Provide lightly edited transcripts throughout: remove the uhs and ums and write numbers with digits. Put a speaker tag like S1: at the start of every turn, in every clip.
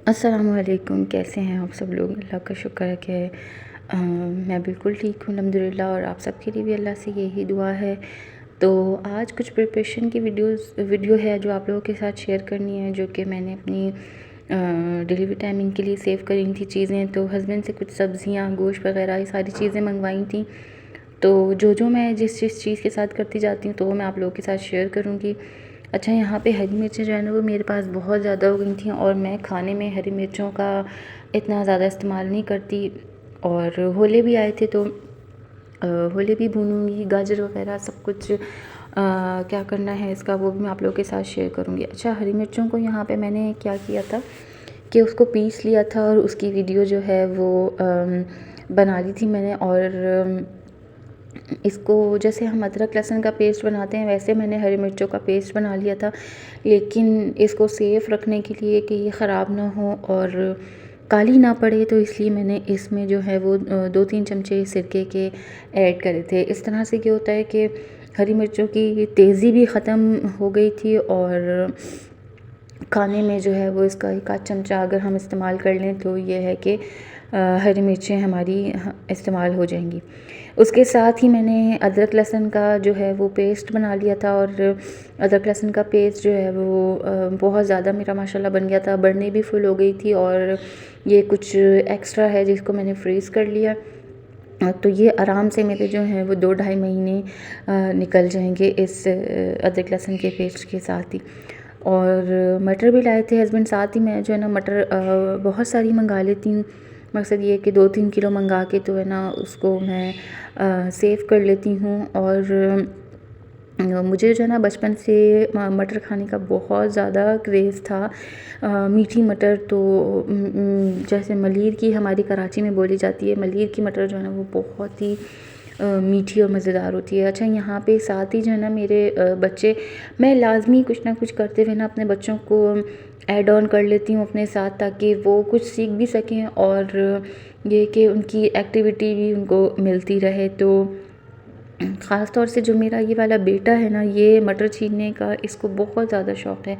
S1: अस्सलामुअलैकुम, कैसे हैं आप सब लोग। अल्लाह का शुक्र है कि मैं बिल्कुल ठीक हूँ अल्हम्दुलिल्लाह। और आप सबके लिए भी अल्लाह से यही दुआ है। तो आज कुछ प्रिपरेशन की वीडियो है जो आप लोगों के साथ शेयर करनी है, जो कि मैंने अपनी डिलीवरी टाइमिंग के लिए सेव करी थी चीज़ें। तो हस्बैंड से कुछ सब्ज़ियाँ, गोश्त वगैरह ये सारी चीज़ें मंगवाई थी। तो जो मैं जिस चीज़ के साथ करती जाती हूँ तो वो मैं आप लोगों के साथ शेयर करूँगी। अच्छा, यहाँ पे हरी मिर्चें जो है ना वो मेरे पास बहुत ज़्यादा हो गई थी, और मैं खाने में हरी मिर्चों का इतना ज़्यादा इस्तेमाल नहीं करती। और होले भी आए थे तो होले भी भूनूंगी, गाजर वगैरह सब कुछ क्या करना है इसका वो भी मैं आप लोगों के साथ शेयर करूँगी। अच्छा, हरी मिर्चों को यहाँ पे मैंने क्या किया था कि उसको पीस लिया था, और उसकी वीडियो जो है वो बना ली थी मैंने। और इसको जैसे हम अदरक लहसुन का पेस्ट बनाते हैं वैसे मैंने हरी मिर्चों का पेस्ट बना लिया था, लेकिन इसको सेफ़ रखने के लिए कि ये ख़राब ना हो और काली ना पड़े, तो इसलिए मैंने इसमें जो है वो 2-3 चमचे सिरके के ऐड करे थे। इस तरह से क्या होता है कि हरी मिर्चों की तेज़ी भी ख़त्म हो गई थी, और खाने में जो है वो इसका 1 आध चमचा अगर हम इस्तेमाल कर लें तो ये है कि हरी मिर्चें हमारी इस्तेमाल हो जाएंगी। उसके साथ ही मैंने अदरक लहसुन का जो है वो पेस्ट बना लिया था, और अदरक लहसुन का पेस्ट जो है वो बहुत ज़्यादा मेरा माशाल्लाह बन गया था, बढ़नी भी फुल हो गई थी। और ये कुछ एक्स्ट्रा है जिसको मैंने फ्रीज़ कर लिया। तो ये आराम से मेरे जो हैं वो 2-2.5 महीने निकल जाएंगे इस अदरक लहसुन के पेस्ट के साथ ही। और मटर भी लाए थे हस्बैंड, साथ ही मैं जो है ना मटर बहुत सारी मंगा लेती हूँ। मकसद ये है कि 2-3 किलो मंगा के तो है ना उसको मैं सेव कर लेती हूँ। और मुझे जो है ना बचपन से मटर खाने का बहुत ज़्यादा क्रेज़ था। मीठी मटर तो जैसे मलीर की हमारी कराची में बोली जाती है, मलीर की मटर जो है ना वो बहुत ही मीठी और मज़ेदार होती है। अच्छा, यहाँ पे साथ ही जो है ना मेरे बच्चे, मैं लाजमी कुछ ना कुछ करते हुए ना अपने बच्चों को ऐड ऑन कर लेती हूँ अपने साथ, ताकि वो कुछ सीख भी सकें और ये कि उनकी एक्टिविटी भी उनको मिलती रहे। तो ख़ास तौर से जो मेरा ये वाला बेटा है ना, ये मटर छीलने का इसको बहुत ज़्यादा शौक़ है।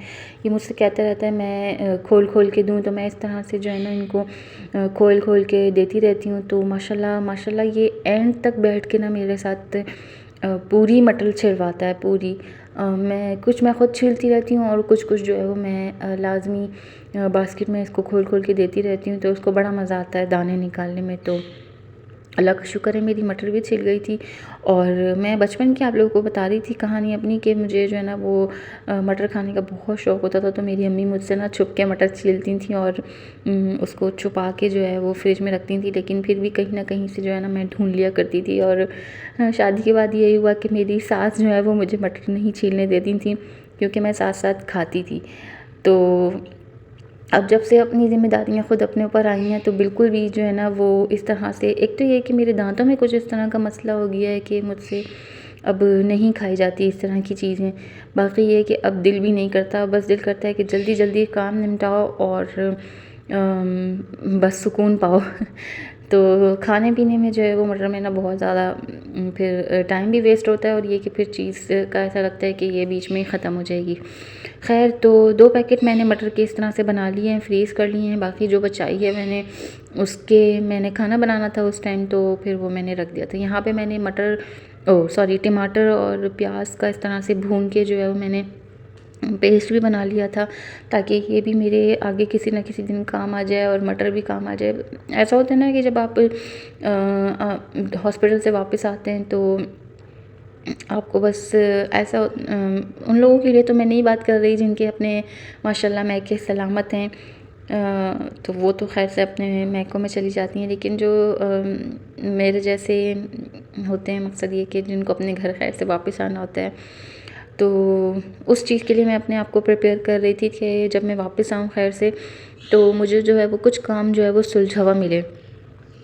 S1: ये मुझसे कहता रहता है मैं खोल खोल के दूँ, तो मैं इस तरह से जो है ना इनको खोल खोल के देती रहती हूँ। तो माशाल्लाह माशाल्लाह ये एंड तक बैठ के ना मेरे साथ पूरी मटर छिलवाता है पूरी। मैं ख़ुद छीलती रहती हूँ, और कुछ जो है वो मैं लाजमी बास्केट में इसको खोल खोल के देती रहती हूँ। तो उसको बड़ा मज़ा आता है दाने निकालने में। तो अल्लाह का शुक्र है मेरी मटर भी छिल गई थी। और मैं बचपन की आप लोगों को बता रही थी कहानी अपनी कि मुझे जो है ना वो मटर खाने का बहुत शौक़ होता था। तो मेरी अम्मी मुझसे ना छुप के मटर छीलती थी और उसको छुपा के जो है वो फ्रिज में रखती थी, लेकिन फिर भी कहीं ना कहीं से जो है ना मैं ढूंढ लिया करती थी। और शादी के बाद यही हुआ कि मेरी सास जो है वो मुझे मटर नहीं छीलने देती थी, क्योंकि मैं साथ साथ खाती थी। तो अब जब से अपनी ज़िम्मेदारियाँ ख़ुद अपने ऊपर आई हैं तो बिल्कुल भी जो है ना वो इस तरह से, एक तो ये कि मेरे दांतों में कुछ इस तरह का मसला हो गया है कि मुझसे अब नहीं खाई जाती इस तरह की चीज़ें। बाकी ये है कि अब दिल भी नहीं करता, बस दिल करता है कि जल्दी जल्दी काम निपटाओ और बस सुकून पाओ। तो खाने पीने में जो है वो मटर में ना बहुत ज़्यादा फिर टाइम भी वेस्ट होता है, और ये कि फिर चीज़ का ऐसा लगता है कि ये बीच में ही ख़त्म हो जाएगी। खैर, तो 2 पैकेट मैंने मटर के इस तरह से बना लिए हैं, फ्रीज़ कर लिए हैं। बाकी जो बचाई है मैंने खाना बनाना था उस टाइम, तो फिर वो मैंने रख दिया था। यहाँ पे मैंने टमाटर और प्याज का इस तरह से भून के जो है वो मैंने पेस्ट भी बना लिया था, ताकि ये भी मेरे आगे किसी न किसी दिन काम आ जाए और मटर भी काम आ जाए। ऐसा होता है ना कि जब आप हॉस्पिटल से वापस आते हैं तो आपको बस ऐसा उन लोगों के लिए तो मैं नहीं बात कर रही जिनके अपने माशाल्लाह मैके सलामत हैं, तो वो तो खैर से अपने मैकों में चली जाती हैं, लेकिन जो मेरे जैसे होते हैं, मकसद ये कि जिनको अपने घर खैर से वापस आना होता है, तो उस चीज़ के लिए मैं अपने आप को प्रिपेयर कर रही थी कि जब मैं वापस आऊँ खैर से, तो मुझे जो है वो कुछ काम जो है वो सुलझा हुआ मिले।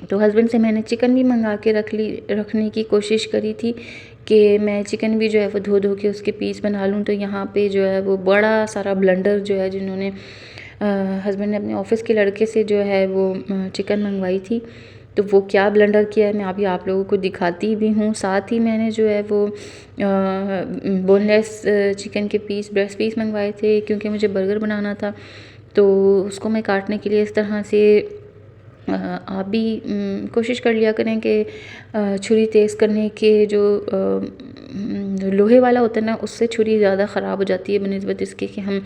S1: तो हस्बैंड से मैंने चिकन भी मंगा के रखने की कोशिश करी थी कि मैं चिकन भी जो है वो धो के उसके पीस बना लूँ। तो यहाँ पे जो है वो बड़ा सारा ब्लेंडर जो है, जिन्होंने हस्बैंड ने अपने ऑफ़िस के लड़के से जो है वो चिकन मंगवाई थी, तो वो क्या ब्लेंडर किया है मैं अभी आप लोगों को दिखाती भी हूँ। साथ ही मैंने जो है वो बोनलेस चिकन के ब्रेस्ट पीस मंगवाए थे, क्योंकि मुझे बर्गर बनाना था। तो उसको मैं काटने के लिए इस तरह से आप भी कोशिश कर लिया करें कि छुरी तेज़ करने के जो लोहे वाला होता है ना, उससे छुरी ज़्यादा ख़राब हो जाती है बनिस्बत इसके कि हम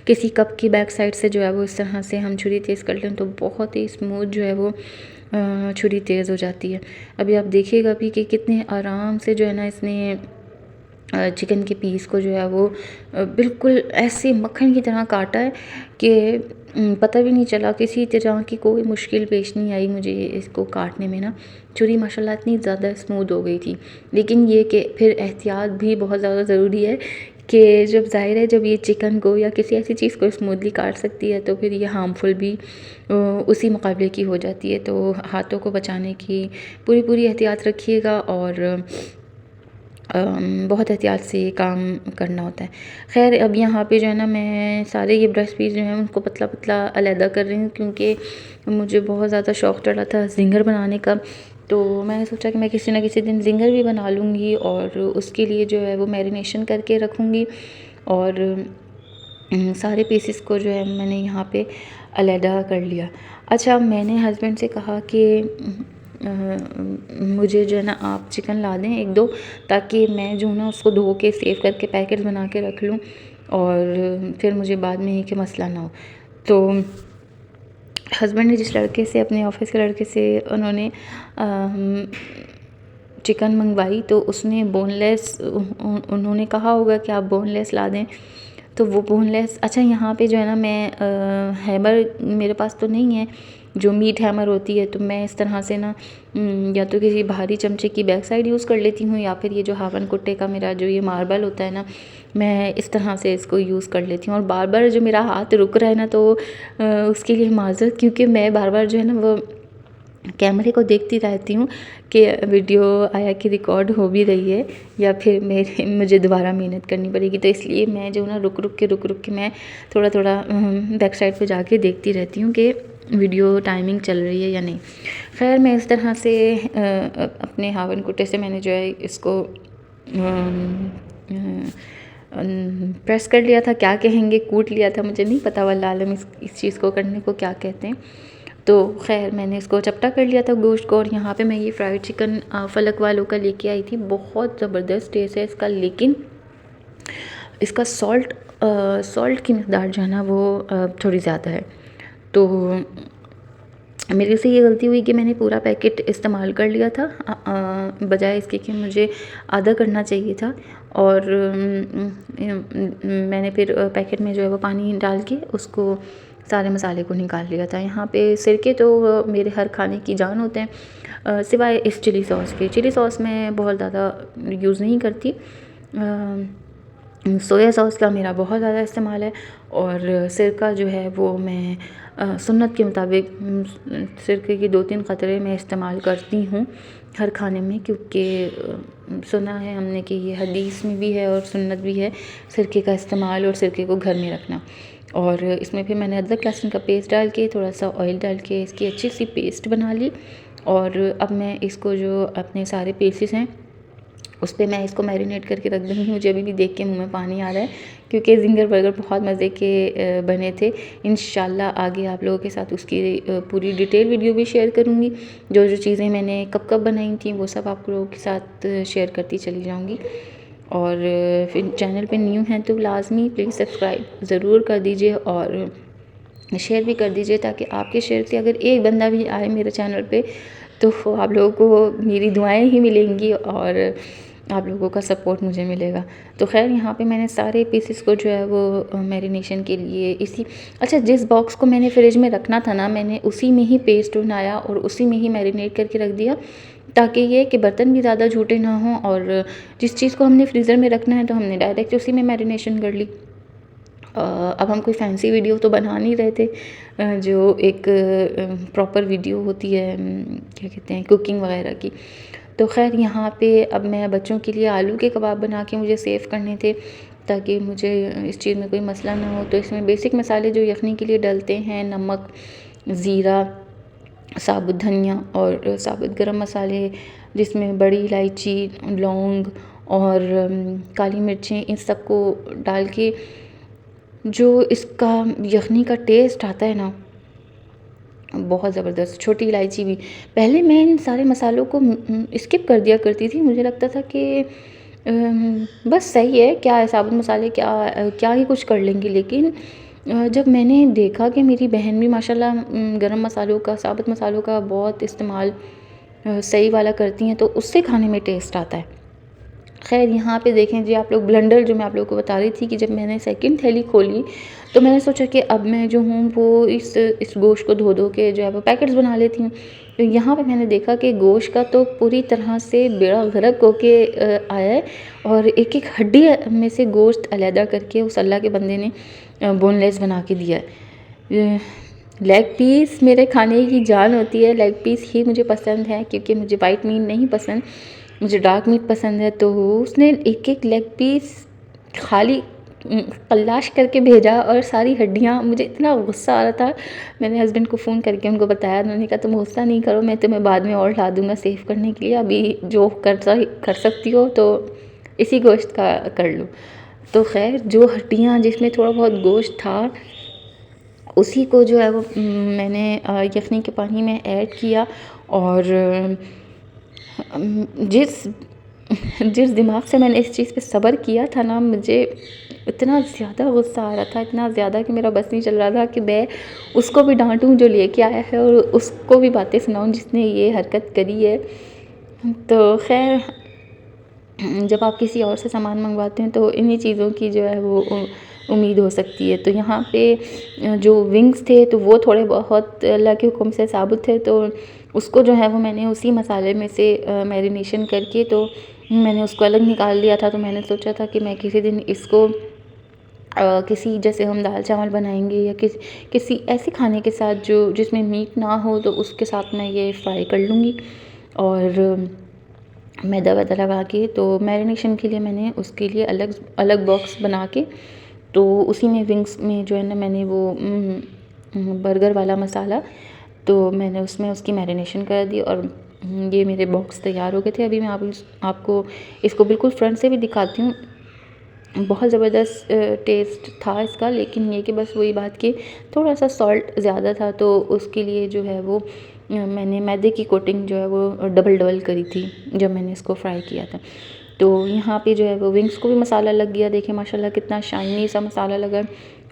S1: किसी कप की बैक साइड से जो है वो इस तरह से हम छुरी तेज़ कर लें तो बहुत ही स्मूथ जो है वो छुरी तेज़ हो जाती है। अभी आप देखिएगा भी कि कितने आराम से जो है ना इसने चिकन के पीस को जो है वो बिल्कुल ऐसे मक्खन की तरह काटा है कि पता भी नहीं चला, किसी तरह की कोई मुश्किल पेश नहीं आई मुझे इसको काटने में ना। छुरी माशाल्लाह इतनी ज़्यादा स्मूथ हो गई थी। लेकिन ये कि फिर एहतियात भी बहुत ज़्यादा ज़रूरी है कि जब ज़ाहिर है जब ये चिकन को या किसी ऐसी चीज़ को स्मूथली काट सकती है तो फिर ये हार्मफुल भी उसी मुकाबले की हो जाती है। तो हाथों को बचाने की पूरी एहतियात रखिएगा और बहुत एहतियात से ये काम करना होता है। ख़ैर अब यहाँ पे जो है ना मैं सारे ये ब्रेस्ट पीस जो हैं उनको पतला पतला अलहदा कर रही हूँ क्योंकि मुझे बहुत ज़्यादा शौक़ चढ़ा था ज़िंगर बनाने का। तो मैंने सोचा कि मैं किसी न किसी दिन ज़िंगर भी बना लूँगी और उसके लिए जो है वो मैरिनेशन करके रखूँगी। और सारे पीसेस को जो है मैंने यहाँ पे अलहदा कर लिया। अच्छा, मैंने हस्बैंड से कहा कि मुझे जो है ना आप चिकन ला दें 1-2 ताकि मैं जो है ना उसको धो के सेव करके पैकेट्स बना के रख लूँ और फिर मुझे बाद में ये कि मसला ना हो। तो हस्बैंड ने जिस लड़के से, अपने ऑफिस के लड़के से उन्होंने चिकन मंगवाई तो उसने बोनलेस उन्होंने कहा होगा कि आप बोनलेस ला दें, तो वो बोनलेस। अच्छा, यहाँ पे जो है ना मैं हैमर मेरे पास तो नहीं है जो मीट हैमर होती है, तो मैं इस तरह से ना या तो किसी भारी चमचे की बैक साइड यूज़ कर लेती हूँ या फिर ये जो हावन कुट्टे का मेरा जो ये मार्बल होता है ना, मैं इस तरह से इसको यूज़ कर लेती हूँ। और बार बार जो मेरा हाथ रुक रहा है ना तो उसके लिए माज़रत, क्योंकि मैं बार बार जो है ना वो कैमरे को देखती रहती हूँ कि वीडियो आया कि रिकॉर्ड हो भी रही है या फिर मुझे दोबारा मेहनत करनी पड़ेगी। तो इसलिए मैं जो ना रुक रुक के मैं थोड़ा बैक साइड पे जाके देखती रहती हूँ कि वीडियो टाइमिंग चल रही है या नहीं। खैर मैं इस तरह से अपने हावन कुट्टे से मैंने जो है इसको प्रेस कर लिया था, क्या कहेंगे, कूट लिया था, मुझे नहीं पता वल्लाह आलम इस चीज़ को करने को क्या कहते हैं। तो खैर मैंने इसको चपटा कर लिया था गोश्त को। और यहाँ पे मैं ये फ्राइड चिकन फलक वालों का लेके आई थी, बहुत ज़बरदस्त टेस्ट है इसका, लेकिन इसका सॉल्ट की मकदार जो है ना वो थोड़ी ज़्यादा है। तो मेरे से ये गलती हुई कि मैंने पूरा पैकेट इस्तेमाल कर लिया था बजाय इसके कि मुझे आधा करना चाहिए था। और मैंने फिर पैकेट में जो है वो पानी डाल के उसको सारे मसाले को निकाल लिया था। यहाँ पे सिरके तो मेरे हर खाने की जान होते हैं सिवाय इस चिली सॉस के। चिली सॉस मैं बहुत ज़्यादा यूज़ नहीं करती, सोया सॉस का मेरा बहुत ज़्यादा इस्तेमाल है। और सिरका जो है वो मैं सुन्नत के मुताबिक सिरके की 2-3 कतरे मैं इस्तेमाल करती हूँ हर खाने में, क्योंकि सुना है हमने कि ये हदीस में भी है और सुन्नत भी है सिरके का इस्तेमाल और सिरके को घर में रखना। और इसमें फिर मैंने अदरक लहसुन का पेस्ट डाल के थोड़ा सा ऑयल डाल के इसकी अच्छी सी पेस्ट बना ली। और अब मैं इसको जो अपने सारे पीसेस हैं उस पर मैं इसको मैरिनेट करके रख दूँगी। मुझे अभी भी देख के मुंह में पानी आ रहा है क्योंकि ज़िंगर बर्गर बहुत मज़े के बने थे। इंशाल्लाह आगे आप लोगों के साथ उसकी पूरी डिटेल वीडियो भी शेयर करूँगी। जो चीज़ें मैंने कब बनाई थी वो सब आप लोगों के साथ शेयर करती चली जाऊँगी। और फिर चैनल पे न्यू हैं तो लाजमी प्लीज़ सब्सक्राइब ज़रूर कर दीजिए और शेयर भी कर दीजिए, ताकि आपके शेयर से अगर एक बंदा भी आए मेरे चैनल पे तो आप लोगों को मेरी दुआएं ही मिलेंगी और आप लोगों का सपोर्ट मुझे मिलेगा। तो खैर यहाँ पे मैंने सारे पीसेस को जो है वो मैरिनेशन के लिए अच्छा, जिस बॉक्स को मैंने फ्रिज में रखना था ना, मैंने उसी में ही पेस्ट बनाया और उसी में ही मैरिनेट करके रख दिया, ताकि ये कि बर्तन भी ज़्यादा झूठे ना हों। और जिस चीज़ को हमने फ्रीज़र में रखना है तो हमने डायरेक्ट उसी में मैरिनेशन कर ली। अब हम कोई फैंसी वीडियो तो बना नहीं रहे थे, जो एक प्रॉपर वीडियो होती है क्या कहते हैं कुकिंग वगैरह की। तो खैर यहाँ पे अब मैं बच्चों के लिए आलू के कबाब बना के मुझे सेव करने थे, ताकि मुझे इस चीज़ में कोई मसला ना हो। तो इसमें बेसिक मसाले जो यखनी के लिए डलते हैं, नमक, ज़ीरा, साबुत धनिया और साबुत गरम मसाले, जिसमें बड़ी इलायची, लौंग और काली मिर्चें, इन सब को डाल के जो इसका यखनी का टेस्ट आता है ना, बहुत ज़बरदस्त। छोटी इलायची भी, पहले मैं इन सारे मसालों को स्किप कर दिया करती थी। मुझे लगता था कि बस सही है, क्या है साबुत मसाले, क्या ही कुछ कर लेंगे। लेकिन जब मैंने देखा कि मेरी बहन भी माशाल्लाह गरम मसालों का, साबुत मसालों का बहुत इस्तेमाल सही वाला करती हैं, तो उससे खाने में टेस्ट आता है। ख़ैर यहाँ पे देखें जी आप लोग, ब्लेंडर जो मैं आप लोगों को बता रही थी कि जब मैंने सेकंड थैली खोली तो मैंने सोचा कि अब मैं जो हूँ वो इस गोश्त को धो के जो है वो पैकेट्स बना लेती हूँ। तो यहाँ पे मैंने देखा कि गोश्त का तो पूरी तरह से बेड़ा गर्क होके आया है, और एक एक हड्डी में से गोश्त अलहदा करके उस अल्लाह के बंदे ने बोनलेस बना के दिया है। लेग पीस मेरे खाने की जान होती है, लेग पीस ही मुझे पसंद है, क्योंकि मुझे वाइट मीट नहीं पसंद, मुझे डार्क मीट पसंद है। तो उसने एक एक लेग पीस खाली तलाश करके भेजा, और सारी हड्डियाँ, मुझे इतना गुस्सा आ रहा था। मैंने हस्बैंड को फ़ोन करके उनको बताया, उन्होंने कहा तुम गुस्सा नहीं करो, मैं तुम्हें बाद में और ला दूँगा सेव करने के लिए, अभी जो कर सकती हो तो इसी गोश्त का कर लो। तो खैर जो हड्डियाँ जिसमें थोड़ा बहुत गोश्त था, उसी को जो है वो मैंने यखनी के पानी में ऐड किया। और जिस जिस दिमाग से मैंने इस चीज़ पे सब्र किया था ना, मुझे इतना ज़्यादा गुस्सा आ रहा था, इतना ज़्यादा कि मेरा बस नहीं चल रहा था कि मैं उसको भी डांटूं जो लेके आया है, और उसको भी बातें सुनाऊं जिसने ये हरकत करी है। तो खैर जब आप किसी और से सामान मंगवाते हैं तो इन्हीं चीज़ों की जो है वो उम्मीद हो सकती है। तो यहाँ पे जो विंग्स थे तो वो थोड़े बहुत अल्लाह के हुक्म से साबुत थे, तो उसको जो है वो मैंने उसी मसाले में से मैरिनेशन करके तो मैंने उसको अलग निकाल लिया था। तो मैंने सोचा था कि मैं किसी दिन इसको किसी, जैसे हम दाल चावल बनाएंगे या किसी ऐसे खाने के साथ जो जिसमें मीट ना हो, तो उसके साथ मैं ये फ्राई कर लूँगी। और मैदा वैदा लगा के, तो मैरिनेशन के लिए मैंने उसके लिए अलग अलग बॉक्स बना के, तो उसी में विंग्स में जो है ना, मैंने वो बर्गर वाला मसाला, तो मैंने उसमें उसकी मैरिनेशन कर दी, और ये मेरे बॉक्स तैयार हो गए थे। अभी मैं आपको इसको बिल्कुल फ्रंट से भी दिखाती हूँ। बहुत ज़बरदस्त टेस्ट था इसका, लेकिन ये कि बस वही बात कि थोड़ा सा सॉल्ट ज़्यादा था, तो उसके लिए जो है वो मैंने मैदे की कोटिंग जो है वो डबल करी थी जब मैंने इसको फ्राई किया था। तो यहाँ पे जो है वो विंग्स को भी मसाला लग गया। देखिए माशाल्लाह कितना शाइनी सा मसाला लगा।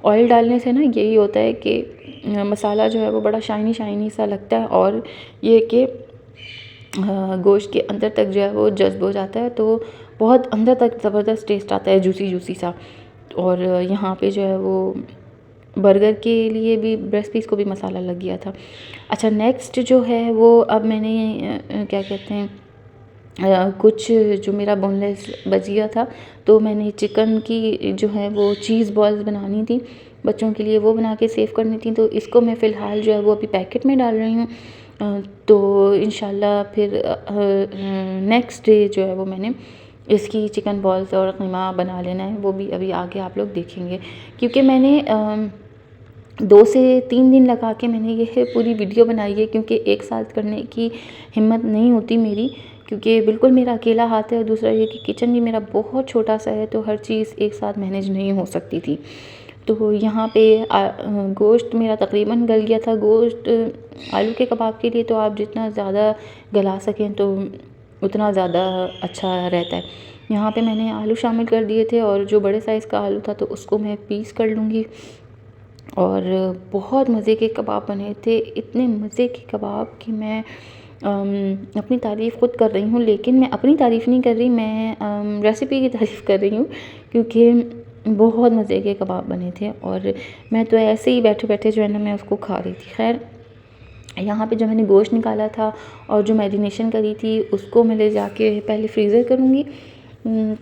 S1: ऑयल डालने से ना यही होता है कि मसाला जो है वो बड़ा शाइनी सा लगता है, और ये कि गोश्त के अंदर तक जो है वो जज़्ब हो जाता है, तो बहुत अंदर तक ज़बरदस्त टेस्ट आता है, जूसी सा। और यहाँ पे जो है वो बर्गर के लिए भी, ब्रेस्ट पीस को भी मसाला लग गया था। अच्छा, नेक्स्ट जो है वो अब मैंने क्या कहते हैं, कुछ जो मेरा बोनलेस बच गया था, तो मैंने चिकन की जो है वो चीज़ बॉल्स बनानी थी बच्चों के लिए, वो बना के सेव करनी थी। तो इसको मैं फ़िलहाल जो है वो अभी पैकेट में डाल रही हूँ। तो इंशाल्लाह फिर नेक्स्ट डे जो है वो मैंने इसकी चिकन बॉल्स और कीमा बना लेना है, वो भी अभी आगे आप लोग देखेंगे। क्योंकि मैंने 2 से 3 दिन लगा के मैंने ये पूरी वीडियो बनाई है, क्योंकि एक साथ करने की हिम्मत नहीं होती मेरी, क्योंकि बिल्कुल मेरा अकेला हाथ है, और दूसरा ये कि किचन भी मेरा बहुत छोटा सा है, तो हर चीज़ एक साथ मैनेज नहीं हो सकती थी। तो यहाँ पे गोश्त मेरा तकरीबन गल गया था। गोश्त आलू के कबाब के लिए तो आप जितना ज़्यादा गला सकें तो उतना ज़्यादा अच्छा रहता है। यहाँ पे मैंने आलू शामिल कर दिए थे, और जो बड़े साइज़ का आलू था तो उसको मैं पीस कर लूँगी। और बहुत मज़े के कबाब बने थे, इतने मज़े के कबाब कि मैं अपनी तारीफ़ ख़ुद कर रही हूँ, लेकिन मैं अपनी तारीफ़ नहीं कर रही, मैं रेसिपी की तारीफ़ कर रही हूँ, क्योंकि बहुत मज़े के कबाब बने थे। और मैं तो ऐसे ही बैठे जो है ना, मैं उसको खा रही थी। खैर यहाँ पे जो मैंने गोश्त निकाला था और जो मैरिनेशन करी थी, उसको मैं ले जाके पहले फ्रीज़र करूँगी,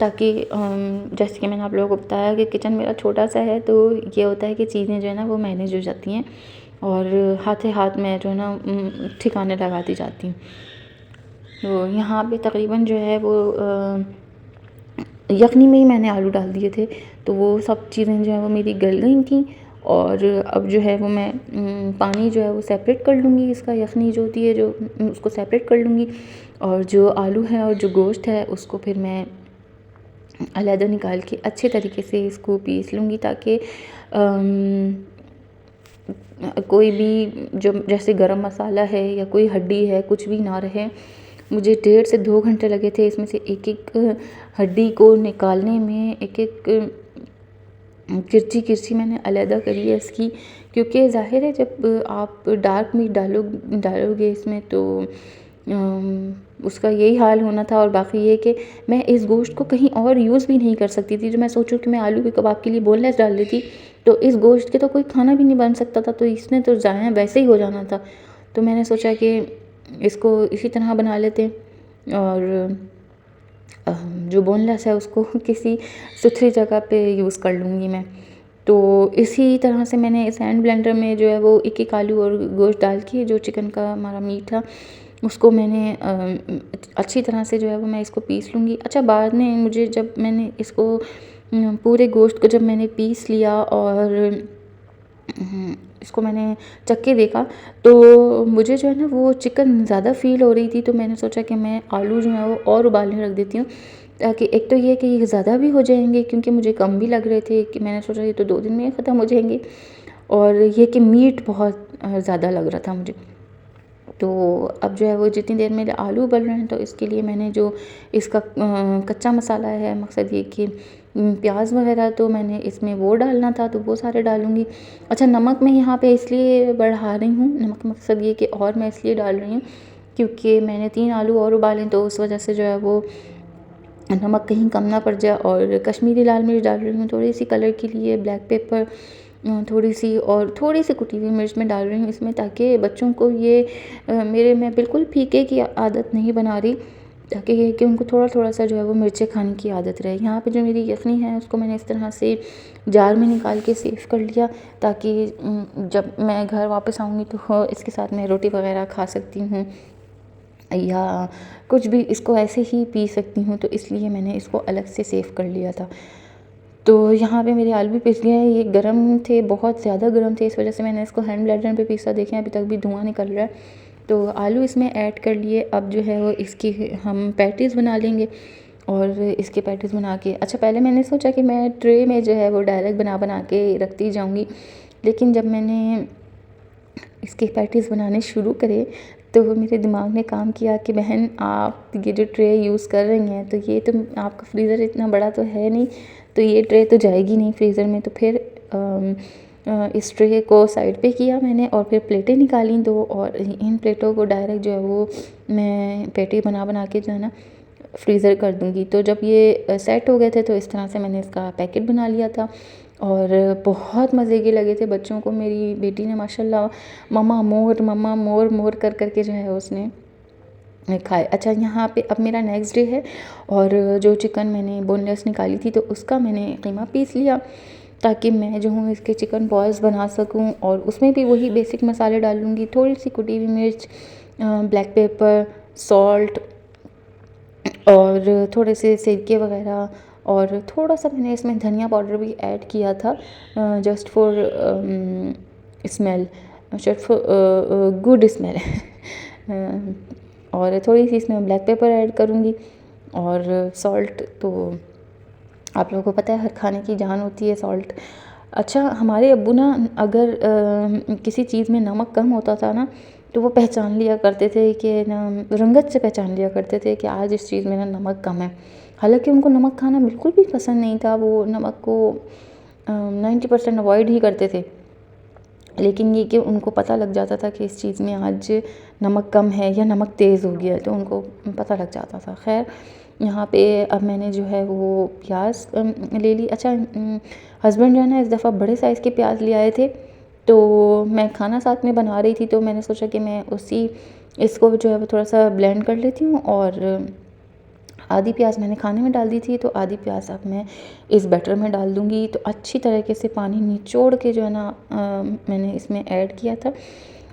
S1: ताकि जैसे कि मैंने आप लोगों को बताया कि किचन मेरा छोटा सा है, तो ये होता है कि चीज़ें जो है ना वो मैनेज हो जाती हैं, और हाथ में जो है ना ठिकाने लगाती जाती हूँ। तो यहाँ पे तकरीबन जो है वो यखनी में ही मैंने आलू डाल दिए थे, तो वो सब चीज़ें जो है वो मेरी गल गई थी। और अब जो है वो मैं पानी जो है वो सेपरेट कर लूँगी, इसका यखनी जो होती है जो उसको सेपरेट कर लूँगी, और जो आलू है और जो गोश्त है उसको फिर मैं अलग निकाल के अच्छे तरीके से इसको पीस लूँगी, ताकि कोई भी जो जैसे गरम मसाला है या कोई हड्डी है कुछ भी ना रहे। मुझे 1.5 से 2 घंटे लगे थे इसमें से एक-एक हड्डी को निकालने में, एक-एक किरची मैंने अलग करी है इसकी, क्योंकि ज़ाहिर है जब आप डार्क मीट डालोगे इसमें तो उसका यही हाल होना था। और बाकी ये कि मैं इस गोश्त को कहीं और यूज़ भी नहीं कर सकती थी। जो मैं सोचूँ कि मैं आलू के कबाब के लिए बोनलेस डाल देती तो इस गोश्त के तो कोई खाना भी नहीं बन सकता था, तो इसने तो ज़ाया वैसे ही हो जाना था। तो मैंने सोचा कि इसको इसी तरह बना लेते हैं, और जो बोनलेस है उसको किसी सुथरी जगह पे यूज़ कर लूँगी मैं। तो इसी तरह से मैंने इस हैंड ब्लेंडर में जो है वो एक-एक आलू और गोश्त डाल के जो चिकन का हमारा मीट था उसको मैंने अच्छी तरह से जो है वो मैं इसको पीस लूँगी। अच्छा, बाद में मुझे जब मैंने इसको पूरे गोश्त को जब मैंने पीस लिया और इसको मैंने चख के देखा तो मुझे जो है ना वो चिकन ज़्यादा फ़ील हो रही थी। तो मैंने सोचा कि मैं आलू जो है वो और उबालने रख देती हूँ, ताकि एक तो ये कि ये ज़्यादा भी हो जाएंगे, क्योंकि मुझे कम भी लग रहे थे, कि मैंने सोचा ये तो 2 दिन में ख़त्म हो जाएंगे, और ये कि मीट बहुत ज़्यादा लग रहा था मुझे। तो अब जो है वो जितनी देर मेरे आलू उबल रहे हैं तो इसके लिए मैंने जो इसका कच्चा मसाला है, मकसद ये कि प्याज वगैरह तो मैंने इसमें वो डालना था तो वो सारे डालूँगी। अच्छा, नमक मैं यहाँ पे इसलिए बढ़ा रही हूँ, नमक मकसद ये कि और मैं इसलिए डाल रही हूँ क्योंकि मैंने 3 आलू और उबाले, तो उस वजह से जो है वो नमक कहीं कम ना पड़ जाए। और कश्मीरी लाल मिर्च डाल रही हूँ थोड़ी सी कलर के लिए, ब्लैक पेपर थोड़ी सी, और थोड़ी सी कुटी हुई मिर्च मैं डाल रही हूँ इसमें, ताकि बच्चों को ये मैं बिल्कुल फीके की आदत नहीं बना रही, ताकि ये कि उनको थोड़ा थोड़ा सा जो है वो मिर्चें खाने की आदत रहे। यहाँ पे जो मेरी यखनी है उसको मैंने इस तरह से जार में निकाल के सेव कर लिया, ताकि जब मैं घर वापस आऊँगी तो इसके साथ मैं रोटी वगैरह खा सकती हूँ या कुछ भी इसको ऐसे ही पी सकती हूँ। तो इसलिए मैंने इसको अलग से सेव कर लिया था। तो यहाँ पे मेरे आलू भी पिस गए हैं, ये गरम थे, बहुत ज़्यादा गरम थे, इस वजह से मैंने इसको हैंड ब्लेंडर पे पीसा। देखें अभी तक भी धुआं निकल रहा है। तो आलू इसमें ऐड कर लिए। अब जो है वो इसकी हम पैटीज़ बना लेंगे, और इसके पैटीज़ बना के, अच्छा पहले मैंने सोचा कि मैं ट्रे में जो है वो डायरेक्ट बना के रखती जाऊँगी, लेकिन जब मैंने इसके पैटीज़ बनाने शुरू करे तो मेरे दिमाग ने काम किया कि बहन आप ये जो ट्रे यूज़ कर रही हैं तो ये तो आपका फ्रीज़र इतना बड़ा तो है नहीं, तो ये ट्रे तो जाएगी नहीं फ्रीज़र में। तो फिर इस ट्रे को साइड पे किया मैंने, और फिर प्लेटें निकाली 2, और इन प्लेटों को डायरेक्ट जो है वो मैं पैटी बना के जो है ना फ्रीज़र कर दूँगी। तो जब ये सेट हो गए थे तो इस तरह से मैंने इसका पैकेट बना लिया था, और बहुत मज़े के लगे थे बच्चों को। मेरी बेटी ने माशाल्लाह मम्मा मोर मोर कर के जो है उसने खाए। अच्छा, यहाँ पे अब मेरा नेक्स्ट डे है, और जो चिकन मैंने बोनलेस निकाली थी तो उसका मैंने कीमा पीस लिया, ताकि मैं जो हूँ इसके चिकन बॉल्स बना सकूँ, और उसमें भी वही बेसिक मसाले डालूँगी, थोड़ी सी कुटी हुई मिर्च, ब्लैक पेपर, सॉल्ट, और थोड़े से सिरके वगैरह, और थोड़ा सा मैंने इसमें धनिया पाउडर भी ऐड किया था, just for smell, just for good smell. और थोड़ी सी इसमें ब्लैक पेपर ऐड करूँगी, और सॉल्ट तो आप लोगों को पता है हर खाने की जान होती है सॉल्ट। अच्छा, हमारे अब्बू ना अगर किसी चीज़ में नमक कम होता था ना तो वो पहचान लिया करते थे कि ना, रंगत से पहचान लिया करते थे कि आज इस चीज़ में ना नमक कम है। हालांकि उनको नमक खाना बिल्कुल भी पसंद नहीं था, वो नमक को 90% अवॉइड ही करते थे, लेकिन ये कि उनको पता लग जाता था कि इस चीज़ में आज नमक कम है या नमक तेज़ हो गया है, तो उनको पता लग जाता था। खैर, यहाँ पे अब मैंने जो है वो प्याज ले ली। अच्छा, हस्बैंड जो है ना इस दफ़ा बड़े साइज़ के प्याज ले आए थे, तो मैं खाना साथ में बना रही थी, तो मैंने सोचा कि मैं इसको जो है वो थोड़ा सा ब्लेंड कर लेती हूँ, और आधी प्याज मैंने खाने में डाल दी थी, तो आधी प्याज अब मैं इस बैटर में डाल दूँगी। तो अच्छी तरीके से पानी निचोड़ के जो है ना मैंने इसमें ऐड किया था,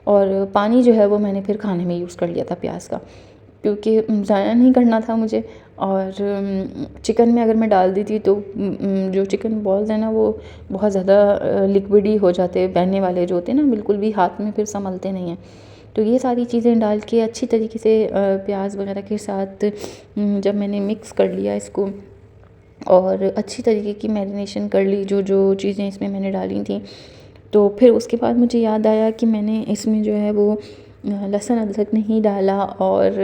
S1: और पानी जो है वो मैंने फिर खाने में यूज़ कर लिया था प्याज का, क्योंकि ज़ाया नहीं करना था मुझे। और चिकन में अगर मैं डाल दी थी तो जो चिकन बॉल्स हैं ना वो बहुत ज़्यादा लिक्विडी हो जाते हैं, बहने वाले जो होते हैं ना, बिल्कुल भी हाथ में फिर संभलते नहीं हैं। तो ये सारी चीज़ें डाल के अच्छी तरीके से प्याज वगैरह के साथ जब मैंने मिक्स कर लिया इसको, और अच्छी तरीके की मैरिनेशन कर ली, जो जो चीज़ें इसमें मैंने डाली थी। तो फिर उसके बाद मुझे याद आया कि मैंने इसमें जो है वो लहसुन अदरक नहीं डाला, और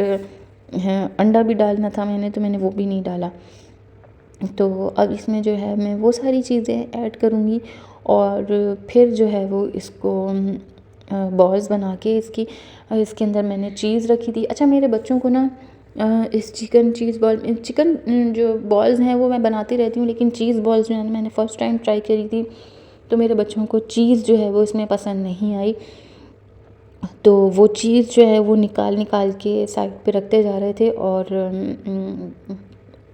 S1: अंडा भी डालना था मैंने, तो मैंने वो भी नहीं डाला। तो अब इसमें जो है मैं वो सारी चीज़ें ऐड करूँगी, और फिर जो है वो इसको बॉल्स बना के इसके अंदर मैंने चीज़ रखी थी। अच्छा, मेरे बच्चों को ना इस चिकन जो बॉल्स हैं वो मैं बनाती रहती हूँ, लेकिन चीज़ बॉल्स जो है ना, मैंने फ़र्स्ट टाइम ट्राई करी थी, तो मेरे बच्चों को चीज़ जो है वो इसमें पसंद नहीं आई। तो वो चीज़ जो है वो निकाल के साइड पे रखते जा रहे थे, और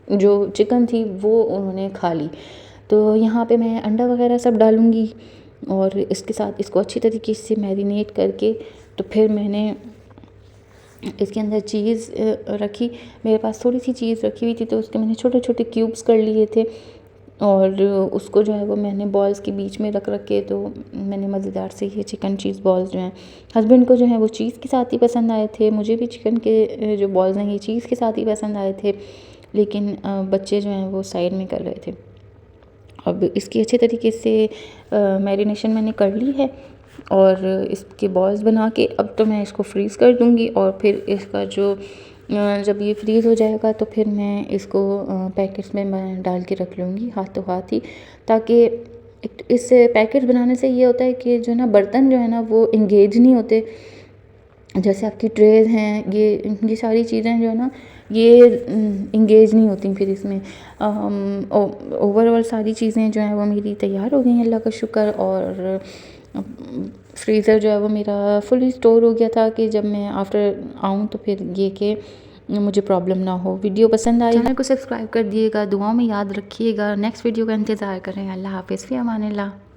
S1: जो चिकन थी वो उन्होंने खा ली। तो यहाँ पे मैं अंडा वगैरह सब डालूँगी, और इसके साथ इसको अच्छी तरीके से मैरिनेट करके, तो फिर मैंने इसके अंदर चीज़ रखी। मेरे पास थोड़ी सी चीज़ रखी हुई थी, तो उसके मैंने छोटे छोटे क्यूब्स कर लिए थे, और उसको जो है वो मैंने बॉल्स के बीच में रख के, तो मैंने मज़ेदार से ये चिकन चीज़ बॉल्स जो हैं, हस्बैंड को जो है वो चीज़ के साथ ही पसंद आए थे, मुझे भी चिकन के जो बॉल्स हैं ये चीज़ के साथ ही पसंद आए थे, लेकिन बच्चे जो हैं वो साइड में कर रहे थे। अब इसकी अच्छे तरीके से मैरिनेशन मैंने कर ली है, और इसके बॉल्स बना के अब तो मैं इसको फ्रीज़ कर दूँगी, और फिर इसका जो जब ये फ्रीज़ हो जाएगा तो फिर मैं इसको पैकेट्स में मैं डाल के रख लूँगी हाथों हाथ ही, ताकि इस पैकेट बनाने से ये होता है कि जो ना बर्तन जो है ना वो इंगेज नहीं होते। जैसे आपकी ट्रेज हैं, ये सारी चीज़ें जो है ना ये इंगेज नहीं होती फिर इसमें। ओवरऑल सारी चीज़ें जो हैं वो मेरी तैयार हो गई हैं, अल्लाह का शुक्र। और फ्रीज़र जो है वो मेरा फुली स्टोर हो गया था कि जब मैं आफ्टर आऊँ तो फिर ये कि मुझे प्रॉब्लम ना हो। वीडियो पसंद आई, चैनल को सब्सक्राइब कर दिएगा, दुआओं में याद रखिएगा। नेक्स्ट वीडियो का इंतज़ार करें। अल्लाह हाफ़िज़, फ़ी अमानिल्लाह।